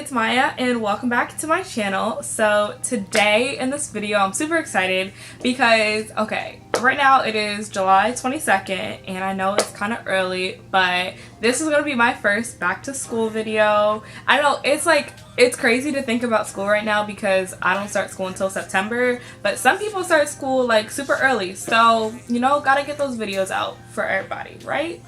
it's Maya and welcome back to my channel. So today in this video I'm super excited because, okay, right now it is July 22nd and I know it's kind of early, but this is going to be my first back to school video. I know it's crazy to think about school right now because I don't start school until September, but some people start school like super early, so you know, gotta get those videos out for everybody, right?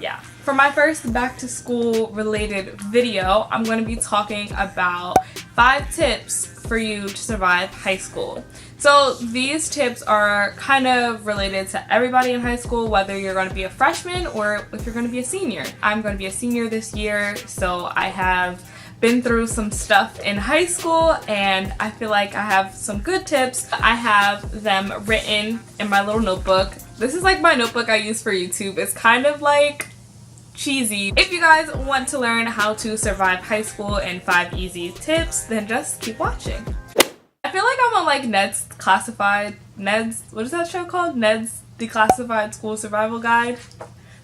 Yeah. For my first back to school related video, I'm going to be talking about 5 tips for you to survive high school. So these tips are kind of related to everybody in high school, whether you're going to be a freshman or if you're going to be a senior. I'm going to be a senior this year, so I have been through some stuff in high school and I feel like I have some good tips. I have them written in my little notebook. This is like my notebook I use for YouTube. It's kind of like cheesy. If you guys want to learn how to survive high school and 5 easy tips, then just keep watching. I feel like I'm on like what is that show called? Ned's Declassified School Survival Guide.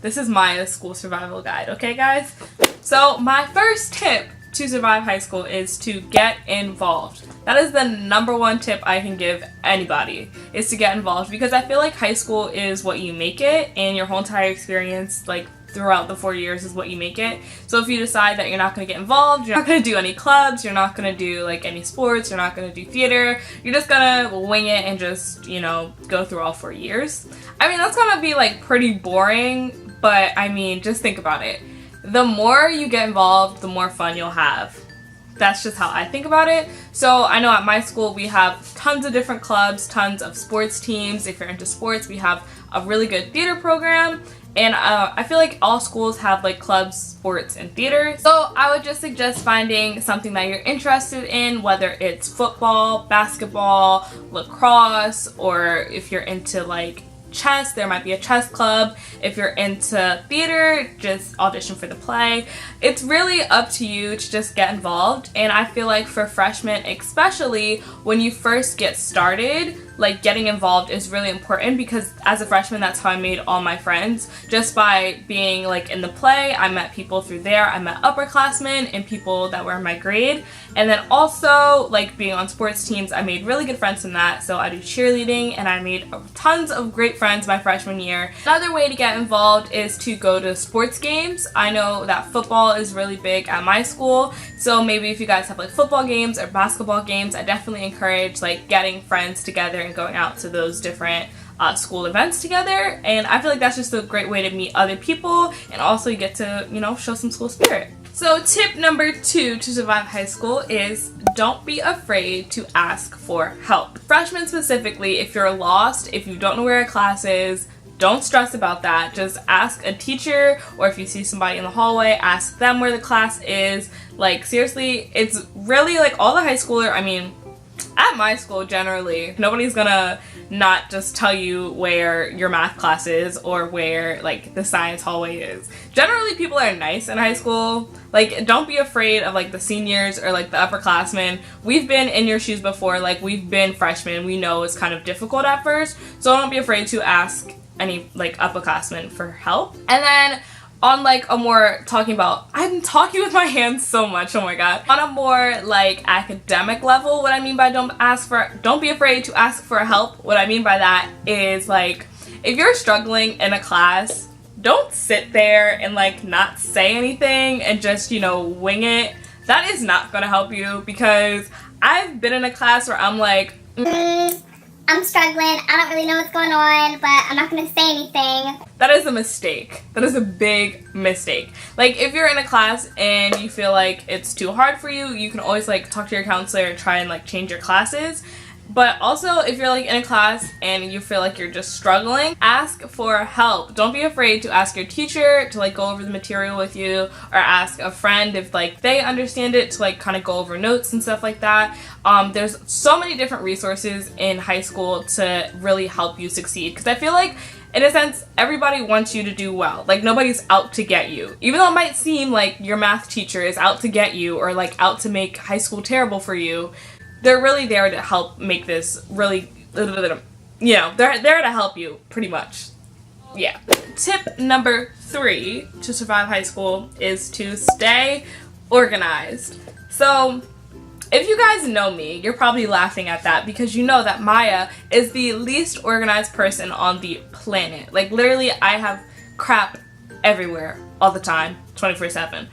This is Maya's school survival guide, okay guys? So my first tip to survive high school is to get involved. That is the #1 tip I can give anybody, is to get involved, because I feel like high school is what you make it, and your whole entire experience like throughout the 4 years is what you make it. So if you decide that you're not going to get involved, you're not going to do any clubs, you're not going to do like any sports, you're not going to do theater, you're just going to wing it and just, you know, go through all 4 years. I mean, that's going to be like pretty boring, but I mean, just think about it. The more you get involved, the more fun you'll have. That's just how I think about it. So I know at my school we have tons of different clubs, tons of sports teams. If you're into sports, we have a really good theater program. And I feel like all schools have like clubs, sports, and theater. So I would just suggest finding something that you're interested in, whether it's football, basketball, lacrosse, or if you're into like chess, there might be a chess club. If you're into theater, just audition for the play. It's really up to you to just get involved. And I feel like for freshmen, especially when you first get started, like getting involved is really important, because as a freshman, that's how I made all my friends. Just by being like in the play, I met people through there. I met upperclassmen and people that were in my grade. And then also like being on sports teams, I made really good friends from that. So I do cheerleading and I made tons of great friends my freshman year. Another way to get involved is to go to sports games. I know that football is really big at my school. So maybe if you guys have like football games or basketball games, I definitely encourage like getting friends together and going out to those different school events together. And I feel like that's just a great way to meet other people, and also you get to, you know, show some school spirit. So tip #2 to survive high school is don't be afraid to ask for help. Freshmen specifically, if you're lost, if you don't know where a class is, don't stress about that. Just ask a teacher, or if you see somebody in the hallway, ask them where the class is. Like seriously, it's really like all the high schooler, I mean, at my school generally, nobody's gonna not just tell you where your math class is or where like the science hallway is. Generally people are nice in high school. Like don't be afraid of like the seniors or like the upperclassmen. We've been in your shoes before, like we've been freshmen, we know it's kind of difficult at first, so don't be afraid to ask any like upperclassmen for help. And then on like a more I'm talking with my hands so much, oh my god. On a more like academic level, what I mean by don't be afraid to ask for help, what I mean by that is like if you're struggling in a class, don't sit there and like not say anything and just, you know, wing it. That is not gonna help you, because I've been in a class where I'm like, I'm struggling, I don't really know what's going on, but I'm not going to say anything. That is a mistake. That is a big mistake. Like if you're in a class and you feel like it's too hard for you, you can always like talk to your counselor and try and like change your classes. But also if you're like in a class and you feel like you're just struggling, ask for help. Don't be afraid to ask your teacher to like go over the material with you, or ask a friend if like they understand it to like kind of go over notes and stuff like that. There's so many different resources in high school to really help you succeed, because I feel like in a sense everybody wants you to do well. Like nobody's out to get you. Even though it might seem like your math teacher is out to get you or like out to make high school terrible for you, they're really there to help make this really, you know, they're there to help you pretty much. Yeah. Tip #3 to survive high school is to stay organized. So if you guys know me, you're probably laughing at that because you know that Maya is the least organized person on the planet. Like literally I have crap everywhere all the time, 24/7.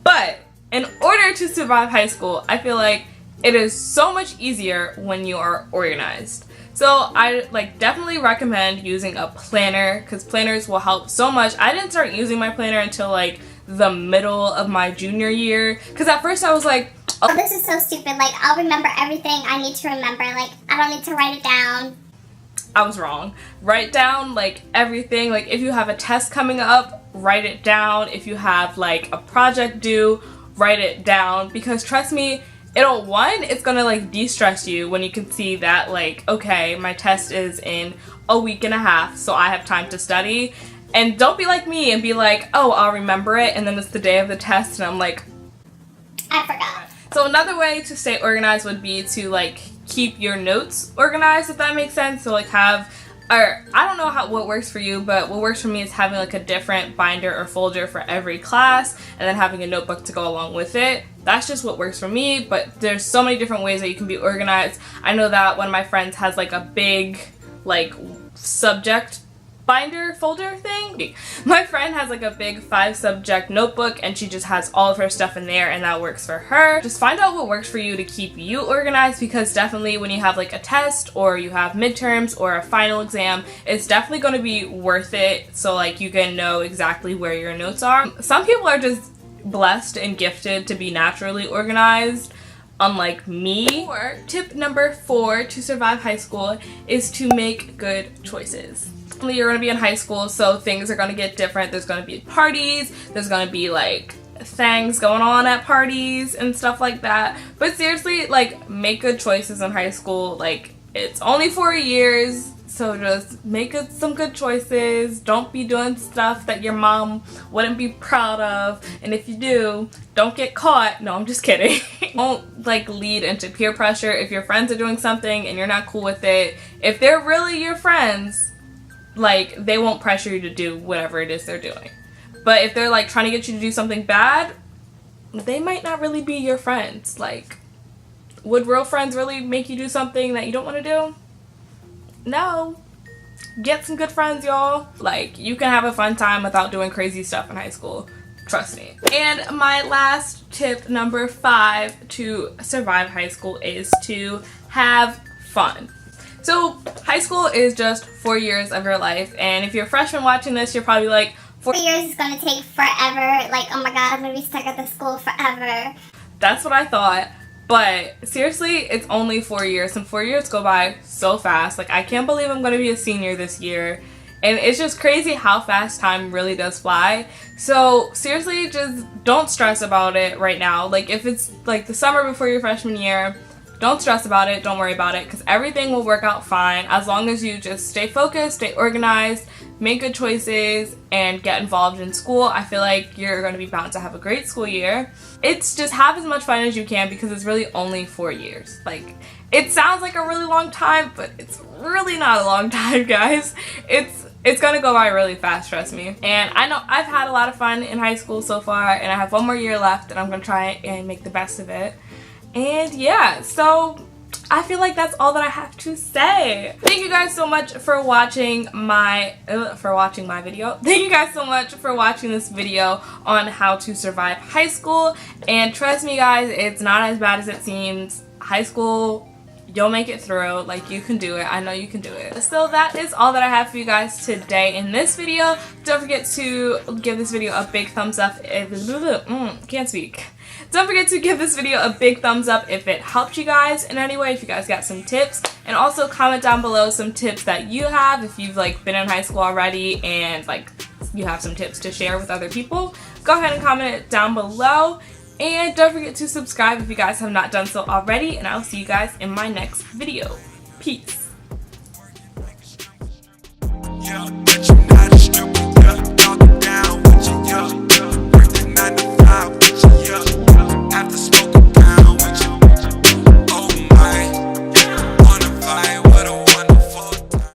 But in order to survive high school, I feel like it is so much easier when you are organized. So I definitely recommend using a planner because planners will help so much. I didn't start using my planner until like the middle of my junior year because at first I was like, oh, this is so stupid. Like, I'll remember everything I need to remember. Like, I don't need to write it down. I was wrong. Write down like everything. Like if you have a test coming up, write it down. If you have like a project due, write it down because trust me, it's gonna like de-stress you when you can see that like, okay, my test is in a week and a half, so I have time to study. And don't be like me and be like, oh, I'll remember it, and then it's the day of the test and I'm like, I forgot. So another way to stay organized would be to like keep your notes organized, if that makes sense. So like I don't know what works for you, but what works for me is having like a different binder or folder for every class and then having a notebook to go along with it. That's just what works for me, but there's so many different ways that you can be organized. I know that one of my friends has like a big like subject binder folder thing. My friend has like a big 5-subject notebook and she just has all of her stuff in there and that works for her. Just find out what works for you to keep you organized because definitely when you have like a test or you have midterms or a final exam, it's definitely going to be worth it so like you can know exactly where your notes are. Some people are just blessed and gifted to be naturally organized, unlike me. Tip number 4 to survive high school is to make good choices. You're going to be in high school, so things are going to get different. There's going to be parties, there's going to be like things going on at parties and stuff like that. But seriously, like make good choices in high school. Like it's only 4 years, so just make some good choices. Don't be doing stuff that your mom wouldn't be proud of, and if you do, don't get caught. No, I'm just kidding. Don't like lead into peer pressure. If your friends are doing something and you're not cool with it, if they're really your friends, like they won't pressure you to do whatever it is they're doing. But if they're like trying to get you to do something bad, they might not really be your friends. Like, would real friends really make you do something that you don't want to do? No. Get some good friends, y'all. Like, you can have a fun time without doing crazy stuff in high school. Trust me. And my last tip, number 5, to survive high school is to have fun. So high school is just 4 years of your life, and if you're a freshman watching this, you're probably like, 4 years is going to take forever. Like, oh my god, I'm going to be stuck at this school forever. That's what I thought, but seriously, it's only 4 years, and 4 years go by so fast. Like, I can't believe I'm going to be a senior this year, and it's just crazy how fast time really does fly. So seriously, just don't stress about it right now. Like, if it's like the summer before your freshman year, don't stress about it, don't worry about it, because everything will work out fine as long as you just stay focused, stay organized, make good choices, and get involved in school. I feel like you're going to be bound to have a great school year. It's just have as much fun as you can because it's really only 4 years. Like, it sounds like a really long time, but it's really not a long time, guys. It's gonna go by really fast, trust me. And I know I've had a lot of fun in high school so far, and I have 1 more year left, and I'm gonna try and make the best of it. And yeah, so I feel like that's all that I have to say. Thank you guys so much for watching my video. Thank you guys so much for watching this video on how to survive high school. And trust me guys, it's not as bad as it seems. High school, you'll make it through. Like, you can do it. I know you can do it. So that is all that I have for you guys today in this video. Don't forget to give this video a big thumbs up if can't speak. Don't forget to give this video a big thumbs up if it helped you guys in any way, if you guys got some tips. And also comment down below some tips that you have if you've like been in high school already and like you have some tips to share with other people. Go ahead and comment it down below. And don't forget to subscribe if you guys have not done so already. And I'll see you guys in my next video. Peace.